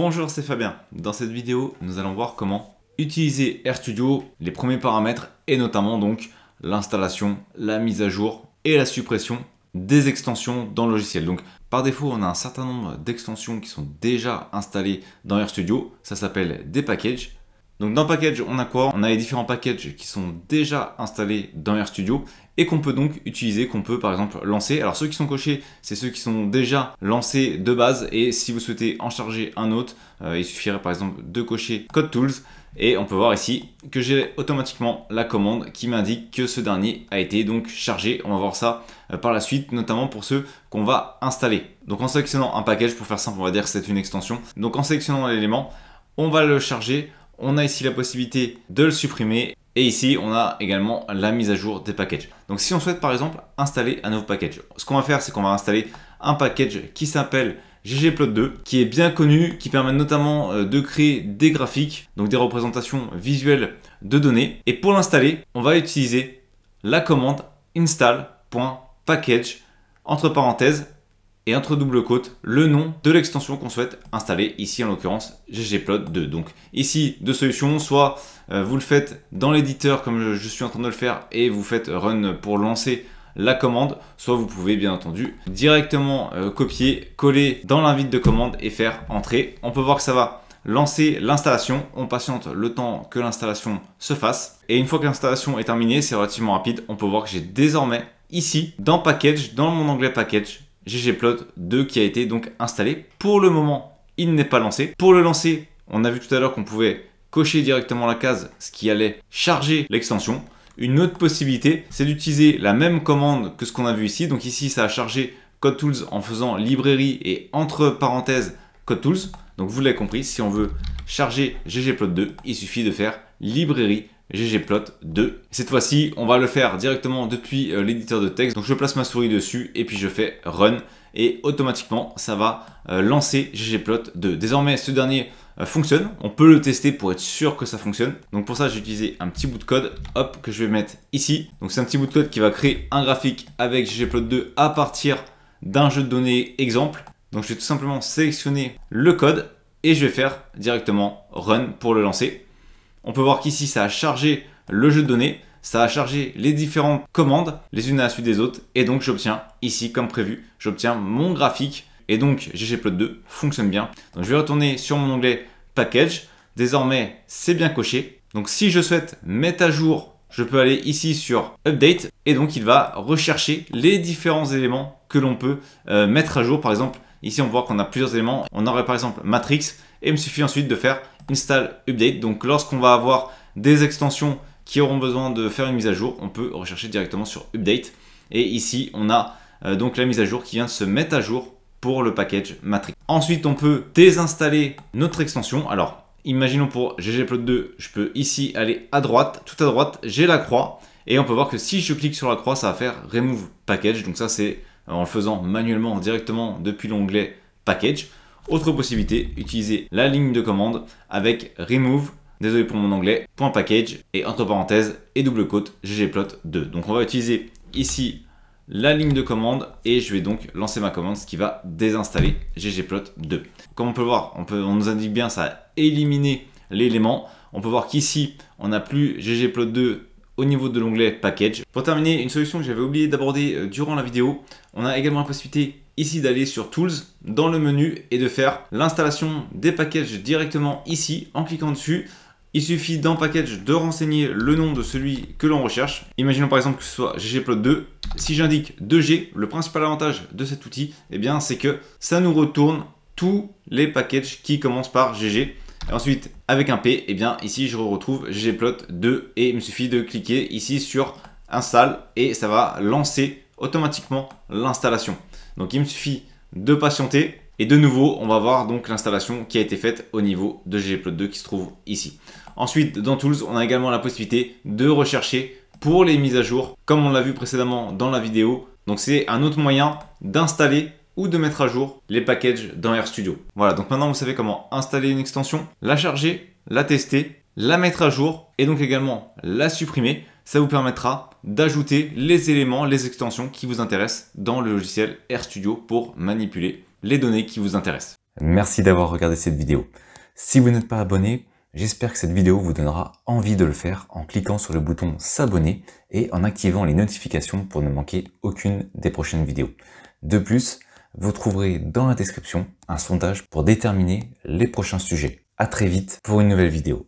Bonjour, c'est Fabien. Dans cette vidéo, nous allons voir comment utiliser RStudio, les premiers paramètres et notamment donc l'installation, la mise à jour et la suppression des extensions dans le logiciel. Donc par défaut, on a un certain nombre d'extensions qui sont déjà installées dans RStudio. Ça s'appelle des packages. Donc dans package, on a quoi? On a les différents packages qui sont déjà installés dans RStudio et qu'on peut donc utiliser, qu'on peut par exemple lancer. Alors ceux qui sont cochés, c'est ceux qui sont déjà lancés de base, et si vous souhaitez en charger un autre, il suffirait par exemple de cocher Code Tools et on peut voir ici que j'ai automatiquement la commande qui m'indique que ce dernier a été donc chargé. On va voir ça par la suite, notamment pour ceux qu'on va installer. Donc en sélectionnant un package, pour faire simple, on va dire que c'est une extension. Donc en sélectionnant l'élément, on va le charger. On a ici la possibilité de le supprimer et ici on a également la mise à jour des packages. Donc si on souhaite par exemple installer un nouveau package, ce qu'on va faire, c'est qu'on va installer un package qui s'appelle ggplot2, qui est bien connu, qui permet notamment de créer des graphiques, donc des représentations visuelles de données. Et pour l'installer, on va utiliser la commande install.package entre parenthèses et entre double quotes le nom de l'extension qu'on souhaite installer, ici en l'occurrence ggplot2. Donc ici deux solutions, soit vous le faites dans l'éditeur comme je suis en train de le faire et vous faites run pour lancer la commande, soit vous pouvez bien entendu directement copier, coller dans l'invite de commande et faire entrer. On peut voir que ça va lancer l'installation, on patiente le temps que l'installation se fasse et une fois que l'installation est terminée, c'est relativement rapide. On peut voir que j'ai désormais ici dans package, dans mon onglet package, ggplot2 qui a été donc installé. Pour le moment, il n'est pas lancé. Pour le lancer, on a vu tout à l'heure qu'on pouvait cocher directement la case, ce qui allait charger l'extension. Une autre possibilité, c'est d'utiliser la même commande que ce qu'on a vu ici. Donc ici, ça a chargé Code Tools en faisant librairie et entre parenthèses Code Tools. Donc vous l'avez compris, si on veut charger ggplot2, il suffit de faire librairie ggplot2. Cette fois-ci, on va le faire directement depuis l'éditeur de texte. Donc je place ma souris dessus et puis je fais run et automatiquement ça va lancer ggplot2. Désormais, ce dernier fonctionne. On peut le tester pour être sûr que ça fonctionne. Donc pour ça, j'ai utilisé un petit bout de code, hop, que je vais mettre ici. Donc c'est un petit bout de code qui va créer un graphique avec ggplot2 à partir d'un jeu de données exemple. Donc je vais tout simplement sélectionner le code et je vais faire directement run pour le lancer. On peut voir qu'ici, ça a chargé le jeu de données, ça a chargé les différentes commandes, les unes à la suite des autres, et donc j'obtiens ici, comme prévu, j'obtiens mon graphique, et donc ggplot2 fonctionne bien. Donc je vais retourner sur mon onglet package, désormais c'est bien coché. Donc si je souhaite mettre à jour, je peux aller ici sur update, et donc il va rechercher les différents éléments que l'on peut mettre à jour. Par exemple, ici on voit qu'on a plusieurs éléments, on aurait par exemple matrix, et il me suffit ensuite de faire install update. Donc lorsqu'on va avoir des extensions qui auront besoin de faire une mise à jour, on peut rechercher directement sur update. Et ici, on a donc la mise à jour qui vient de se mettre à jour pour le package matrix. Ensuite, on peut désinstaller notre extension. Alors, imaginons pour ggplot2, je peux ici aller à droite, tout à droite, j'ai la croix. Et on peut voir que si je clique sur la croix, ça va faire remove package. Donc ça, c'est en le faisant manuellement directement depuis l'onglet package. Autre possibilité, utiliser la ligne de commande avec remove, désolé pour mon anglais, .package et entre parenthèses et double quote ggplot2. Donc on va utiliser ici la ligne de commande et je vais donc lancer ma commande, ce qui va désinstaller ggplot2. Comme on peut voir, on nous indique bien ça a éliminé l'élément. On peut voir qu'ici on n'a plus ggplot2 au niveau de l'onglet package. Pour terminer, une solution que j'avais oublié d'aborder durant la vidéo, on a également la possibilité ici d'aller sur Tools dans le menu et de faire l'installation des packages directement ici en cliquant dessus. Il suffit dans package de renseigner le nom de celui que l'on recherche. Imaginons par exemple que ce soit ggplot2. Si j'indique 2G, le principal avantage de cet outil, eh bien, c'est que ça nous retourne tous les packages qui commencent par GG. Et ensuite, avec un P, eh bien, ici, je retrouve ggplot2 et il me suffit de cliquer ici sur install et ça va lancer automatiquement l'installation. Donc, il me suffit de patienter et de nouveau, on va voir donc l'installation qui a été faite au niveau de ggplot2 qui se trouve ici. Ensuite, dans Tools, on a également la possibilité de rechercher pour les mises à jour, comme on l'a vu précédemment dans la vidéo. Donc, c'est un autre moyen d'installer ou de mettre à jour les packages dans RStudio. Voilà, donc maintenant vous savez comment installer une extension, la charger, la tester, la mettre à jour et donc également la supprimer. Ça vous permettra d'ajouter les éléments, les extensions qui vous intéressent dans le logiciel RStudio pour manipuler les données qui vous intéressent. Merci d'avoir regardé cette vidéo. Si vous n'êtes pas abonné, j'espère que cette vidéo vous donnera envie de le faire en cliquant sur le bouton s'abonner et en activant les notifications pour ne manquer aucune des prochaines vidéos. De plus, vous trouverez dans la description un sondage pour déterminer les prochains sujets. À très vite pour une nouvelle vidéo.